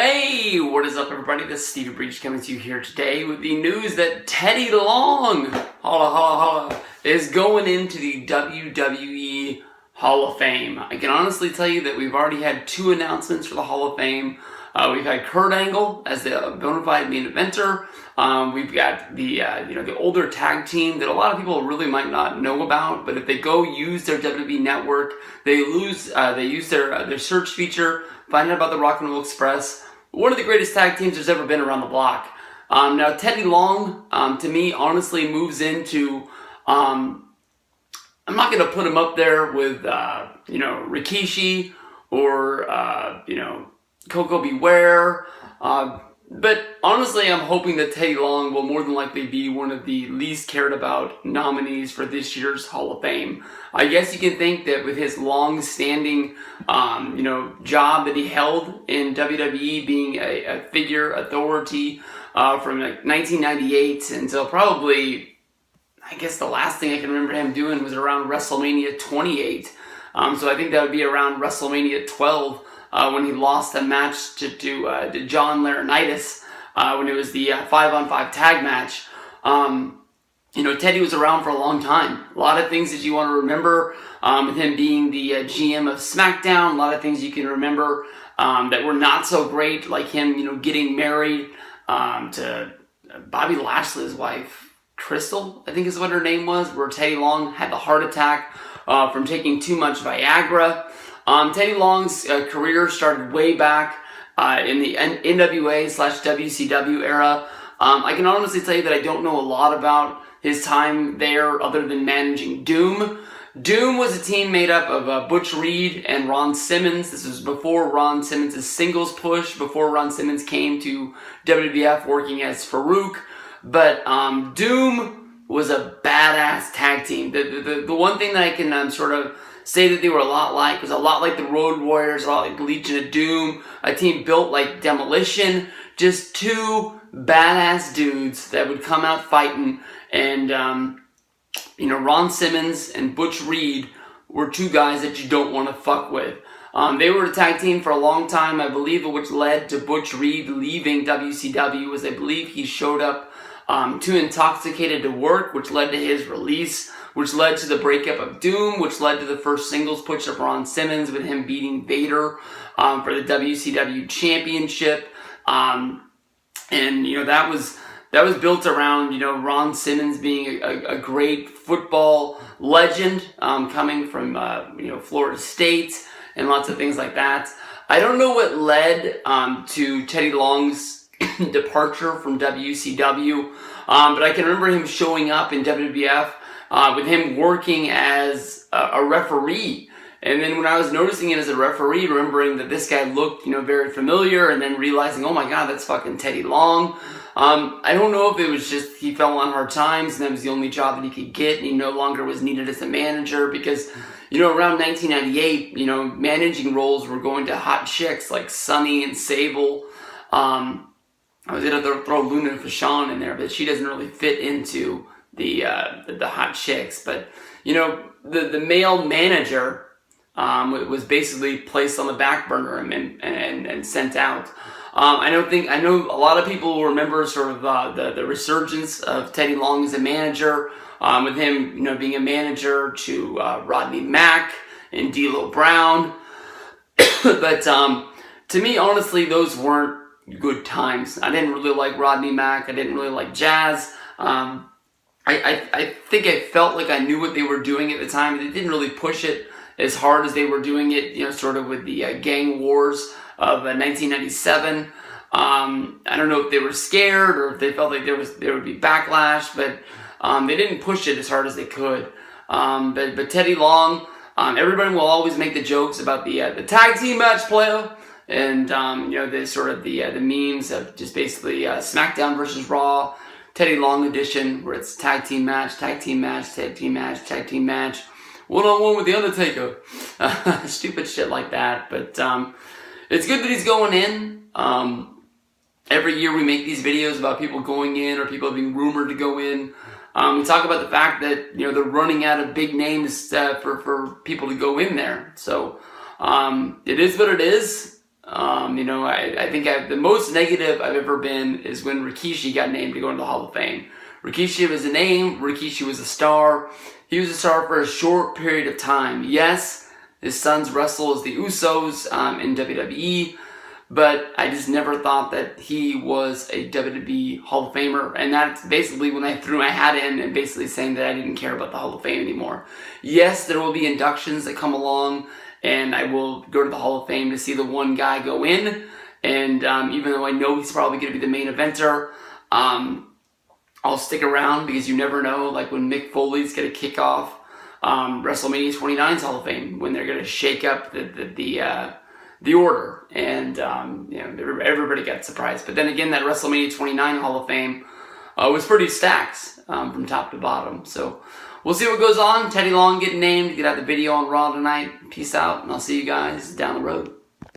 Hey, what is up everybody? This is Stevie Breach coming to you here today with the news that Teddy Long, holla, is going into the WWE Hall of Fame. I can honestly tell you that we've already had 2 announcements for the Hall of Fame. We've had Kurt Angle as the bona fide main eventer. We've got the older tag team that a lot of people really might not know about, but if they go use their WWE network, they use their search feature, find out about the Rock and Roll Express. One of the greatest tag teams there's ever been around the block. Now Teddy Long, to me, honestly moves into, I'm not going to put him up there with, Rikishi or, Coco Beware. But honestly, I'm hoping that Teddy Long will more than likely be one of the least cared about nominees for this year's Hall of Fame. I guess you can think that with his long-standing, job that he held in WWE, being a figure authority from 1998 until probably, I guess the last thing I can remember him doing was around WrestleMania 28. So I think that would be around WrestleMania 12. When he lost a match to John Laurinaitis when it was the 5-on-5 tag match. Teddy was around for a long time. A lot of things that you want to remember with him being the GM of SmackDown. A lot of things you can remember that were not so great, like him, getting married to Bobby Lashley's wife, Crystal, I think is what her name was, where Teddy Long had the heart attack from taking too much Viagra. Teddy Long's career started way back in the NWA/WCW era. I can honestly tell you that I don't know a lot about his time there other than managing Doom. Doom was a team made up of Butch Reed and Ron Simmons. This was before Ron Simmons' singles push, before Ron Simmons came to WWF working as Farouk. But Doom was a badass tag team. The one thing that I can sort of say that they were a lot like the Road Warriors, a lot like the Legion of Doom, a team built like Demolition, just 2 badass dudes that would come out fighting. And, Ron Simmons and Butch Reed were 2 guys that you don't want to fuck with. They were a tag team for a long time, I believe, which led to Butch Reed leaving WCW, as I believe he showed up too intoxicated to work, which led to his release, which led to the breakup of Doom, which led to the first singles push of Ron Simmons with him beating Vader for the WCW Championship. That was built around, Ron Simmons being a great football legend, coming from, Florida State and lots of things like that. I don't know what led to Teddy Long's departure from WCW, but I can remember him showing up in WWF with him working as a referee. And then when I was noticing it as a referee, remembering that this guy looked, very familiar, and then realizing, oh my God, that's fucking Teddy Long. I don't know if it was just he fell on hard times and that was the only job that he could get, and he no longer was needed as a manager because, around 1998, managing roles were going to hot chicks like Sunny and Sable. I was going to throw Luna Vachon in there, but she doesn't really fit into the hot chicks. But, the male manager was basically placed on the back burner and sent out. I know a lot of people will remember sort of the resurgence of Teddy Long as a manager, with him, being a manager to Rodney Mack and D'Lo Brown. But to me, honestly, those weren't good times. I didn't really like Rodney Mack. I didn't really like Jazz. I think I felt like I knew what they were doing at the time. They didn't really push it as hard as they were doing it, sort of with the gang wars of 1997. I don't know if they were scared or if they felt like there would be backlash, but they didn't push it as hard as they could. But Teddy Long, everybody will always make the jokes about the tag team match player, and the sort of the memes of just basically SmackDown versus Raw, Teddy Long edition, where it's tag team match, tag team match, tag team match, tag team match, one-on-one with the Undertaker, stupid shit like that. But it's good that he's going in. Every year we make these videos about people going in or people being rumored to go in. We talk about the fact that they're running out of big names for people to go in there. So it is what it is. I think the most negative I've ever been is when Rikishi got named to go into the Hall of Fame. Rikishi was a name. Rikishi was a star. He was a star for a short period of time. Yes, his sons wrestle as the Usos in WWE, but I just never thought that he was a WWE Hall of Famer. And that's basically when I threw my hat in and basically saying that I didn't care about the Hall of Fame anymore. Yes, there will be inductions that come along, and I will go to the Hall of Fame to see the one guy go in. And even though I know he's probably going to be the main eventer, I'll stick around because you never know, like when Mick Foley's going to kick off WrestleMania 29's Hall of Fame, when they're going to shake up the order, and everybody got surprised. But then again, that WrestleMania 29 Hall of Fame was pretty stacked from top to bottom. So we'll see what goes on. Teddy Long getting named. Get out the video on Raw tonight. Peace out, and I'll see you guys down the road.